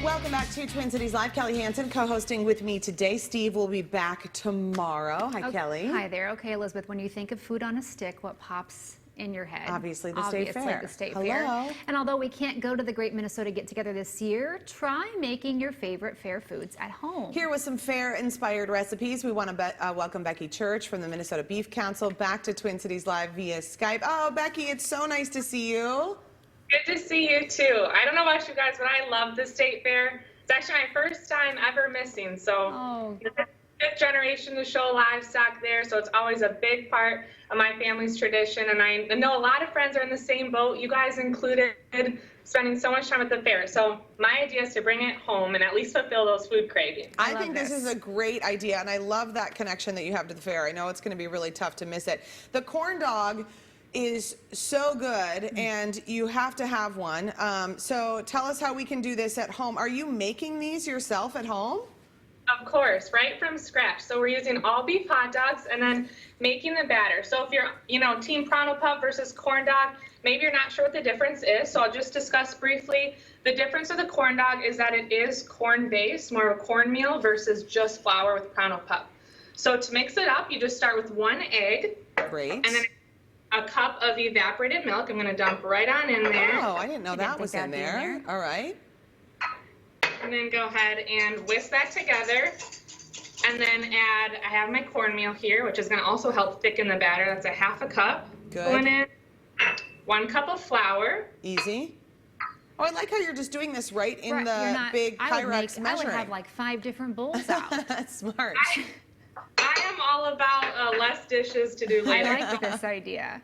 Welcome back to Twin Cities Live. Kelly Hansen co-hosting with me today. Steve will be back tomorrow. Hi, Kelly. Hi there. Okay, Elizabeth, when you think of food on a stick, what pops in your head? Obviously the State Fair. The State Hello. Fair. And although we can't go to the Great Minnesota Get Together this year, try making your favorite fair foods at home. Here with some fair-inspired recipes, we want to welcome Becky Church from the Minnesota Beef Council back to Twin Cities Live via Skype. Oh, Becky, it's so nice to see you. Good to see you too. I don't know about you guys, but I love the State Fair. It's actually my first time ever missing, so it's the fifth generation to show livestock there, so it's always a big part of my family's tradition, and I know a lot of friends are in the same boat, you guys included, spending so much time at the fair. So my idea is to bring it home and at least fulfill those food cravings. I think this is a great idea, and I love that connection that you have to the fair. I know it's going to be really tough to miss it. The corn dog is so good, and you have to have one. So tell us how we can do this at home. Are you making these yourself at home? Of course, right from scratch. So we're using all beef hot dogs and then making the batter. So if you're, team Pronto Pup versus corn dog, maybe you're not sure what the difference is. So I'll just discuss briefly. The difference of the corn dog is that it is corn-based, more of a cornmeal versus just flour with Pronto Pup. So to mix it up, you just start with 1 egg. Great. And then a cup of evaporated milk. I'm going to dump right on in there. Oh, I didn't know that was in there. All right. And then go ahead and whisk that together. And then I have my cornmeal here, which is going to also help thicken the batter. That's a ½ cup. Good. Going in 1 cup of flour. Easy. Oh, I like how you're just doing this right in the big Pyrex measuring. I would have like 5 different bowls out. That's smart. I am all about less dishes to do later. I like this idea.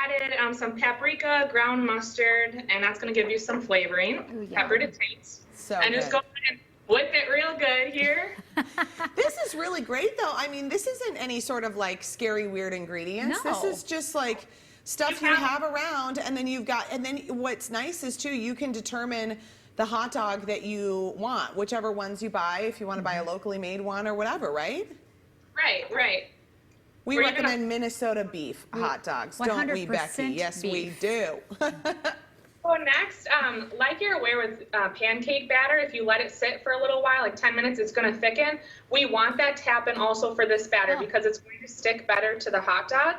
Added some paprika, ground mustard, and that's going to give you some flavoring. Ooh, pepper to taste. So and just go ahead and whip it real good here. This is really great, though. I mean, this isn't any sort of like scary, weird ingredients. No. This is just like stuff you have around, and then what's nice is too, you can determine the hot dog that you want, whichever ones you buy, if you want to buy a locally made one or whatever, right? Right. We recommend Minnesota beef hot dogs, don't we, Becky? Yes, beef. we do. So next, like you're aware with pancake batter, if you let it sit for a little while, like 10 minutes, it's going to thicken. We want that to happen also for this batter because it's going to stick better to the hot dog.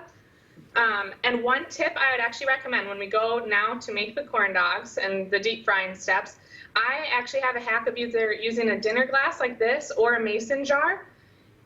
And one tip I would actually recommend when we go now to make the corn dogs and the deep frying steps, I actually have a hack of either using a dinner glass like this or a mason jar.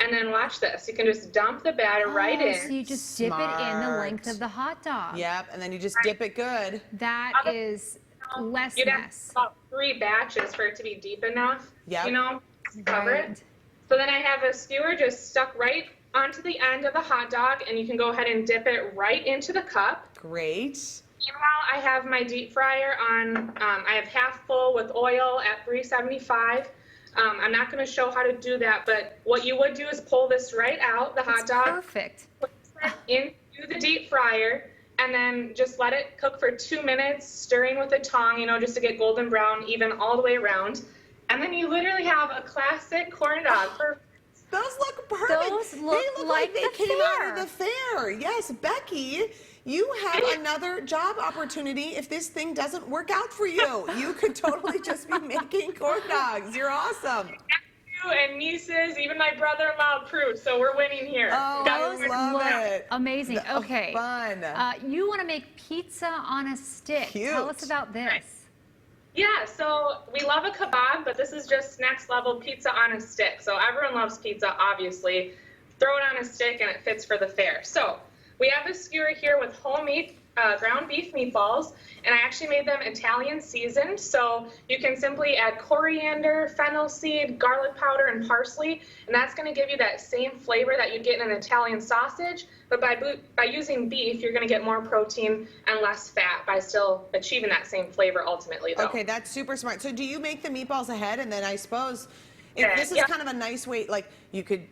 And then watch this. You can just dump the batter right in. So you just dip it in the length of the hot dog. Yep, and then you just dip it good. That is less You'd mess. have about 3 batches for it to be deep enough, Yep. cover it. So then I have a skewer just stuck right onto the end of the hot dog, and you can go ahead and dip it right into the cup. Great. Meanwhile, I have my deep fryer on, I have half full with oil at 375. I'm not going to show how to do that, but what you would do is pull this right out, the hot dog. Perfect. Put it into the deep fryer, and then just let it cook for 2 minutes, stirring with a tong, just to get golden brown, even all the way around. And then you literally have a classic corn dog. Those look perfect. Those they look like they came out of the fair. Yes, Becky, you have another job opportunity if this thing doesn't work out for you. You could totally just be making corn dogs. You're awesome. And nieces, even my brother-in-law approved, so we're winning here. Oh, I love it. Amazing. Okay. Fun. You want to make pizza on a stick. Cute. Tell us about this. Yeah, so we love a kebab, but this is just next level pizza on a stick. So everyone loves pizza, obviously. Throw it on a stick and it fits for the fair. So we have a skewer here with homemade ground beef meatballs, and I actually made them Italian seasoned. So you can simply add coriander, fennel seed, garlic powder, and parsley, and that's going to give you that same flavor that you get in an Italian sausage. But by using beef, you're going to get more protein and less fat by still achieving that same flavor ultimately, though. Okay, that's super smart. So do you make the meatballs ahead, and then I suppose this is kind of a nice way, like you could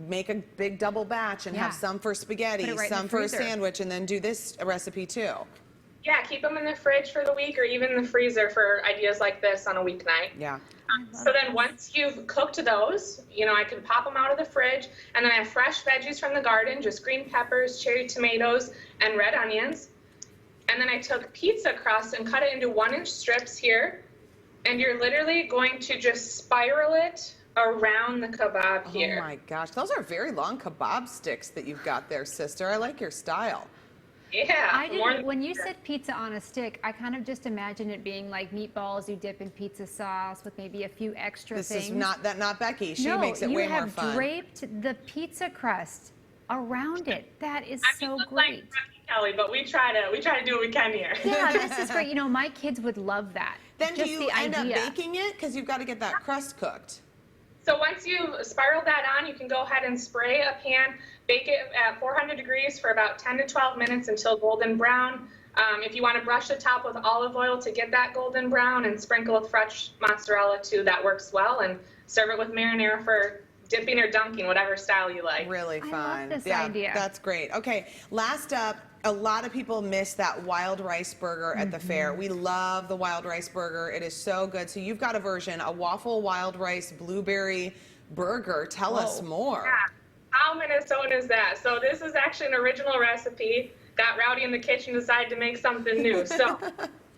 make a big double batch and have some for spaghetti, some for a sandwich, and then do this recipe too. Yeah, keep them in the fridge for the week or even in the freezer for ideas like this on a weeknight. Yeah. So then once you've cooked those, I can pop them out of the fridge, and then I have fresh veggies from the garden, just green peppers, cherry tomatoes, and red onions. And then I took pizza crust and cut it into 1-inch strips here. and you're literally going to just spiral it around the kebab here. Oh my gosh, those are very long kebab sticks that you've got there, sister. I like your style. Yeah. I didn't, when you said pizza on a stick, I kind of just imagined it being like meatballs you dip in pizza sauce with maybe a few extra This things. is not Becky. She no, makes it way more you fun. have draped the pizza crust around it. That is so look great. like Kelly, but we try to do what we can here. Yeah, this is great. You know, my kids would love that. Then just do you the end idea. up baking it? Because you've got to get that crust cooked. So once you spiral that on, you can go ahead and spray a pan, bake it at 400 degrees for about 10 to 12 minutes until golden brown. If you want to brush the top with olive oil to get that golden brown and sprinkle with fresh mozzarella too, that works well. And serve it with marinara for dipping or dunking, whatever style you like. Really fun. I love this yeah, idea. That's great. Okay, last up, a lot of people miss that wild rice burger at the fair. We love the wild rice burger. It is so good. So you've got a version, a waffle wild rice blueberry burger. Tell us more. Yeah. How Minnesotan is that? So this is actually an original recipe. Got rowdy in the kitchen, decided to make something new. So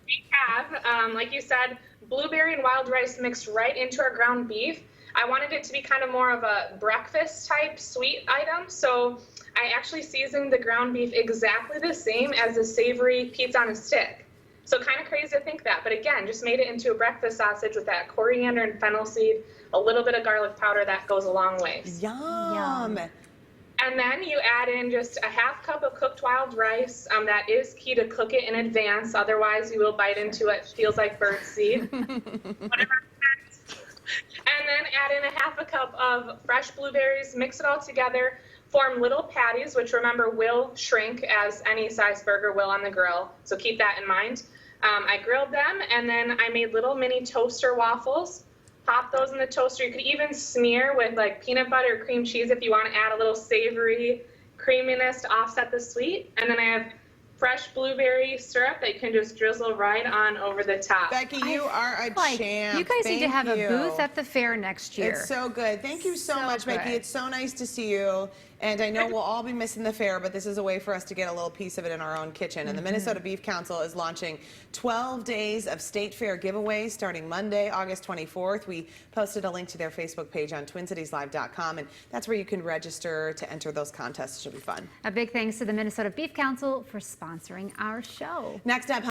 we have, like you said, blueberry and wild rice mixed right into our ground beef. I wanted it to be kind of more of a breakfast type sweet item. So I actually seasoned the ground beef exactly the same as a savory pizza on a stick. So kind of crazy to think that, but again, just made it into a breakfast sausage with that coriander and fennel seed, a little bit of garlic powder. That goes a long ways. Yum. And then you add in just a half cup of cooked wild rice. That is key to cook it in advance. Otherwise, you will bite into it. Feels like birdseed. Whatever. And then add in a half a cup of fresh blueberries. Mix it all together. Form little patties, which remember will shrink as any size burger will on the grill. So keep that in mind. I grilled them, and then I made little mini toaster waffles. Pop those in the toaster. You could even smear with like peanut butter or cream cheese if you want to add a little savory creaminess to offset the sweet. And then I have fresh blueberry syrup that you can just drizzle right on over the top. Becky, you are a champ. You guys need to have Thank a booth at the fair next year. It's so good. Thank you so much, Becky. good. It's so nice to see you. And I know we'll all be missing the fair, but this is a way for us to get a little piece of it in our own kitchen. And the Minnesota Beef Council is launching 12 days of state fair giveaways starting Monday, August 24th. We posted a link to their Facebook page on TwinCitiesLive.com, and that's where you can register to enter those contests. It should be fun. A big thanks to the Minnesota Beef Council for sponsoring our show. Next up,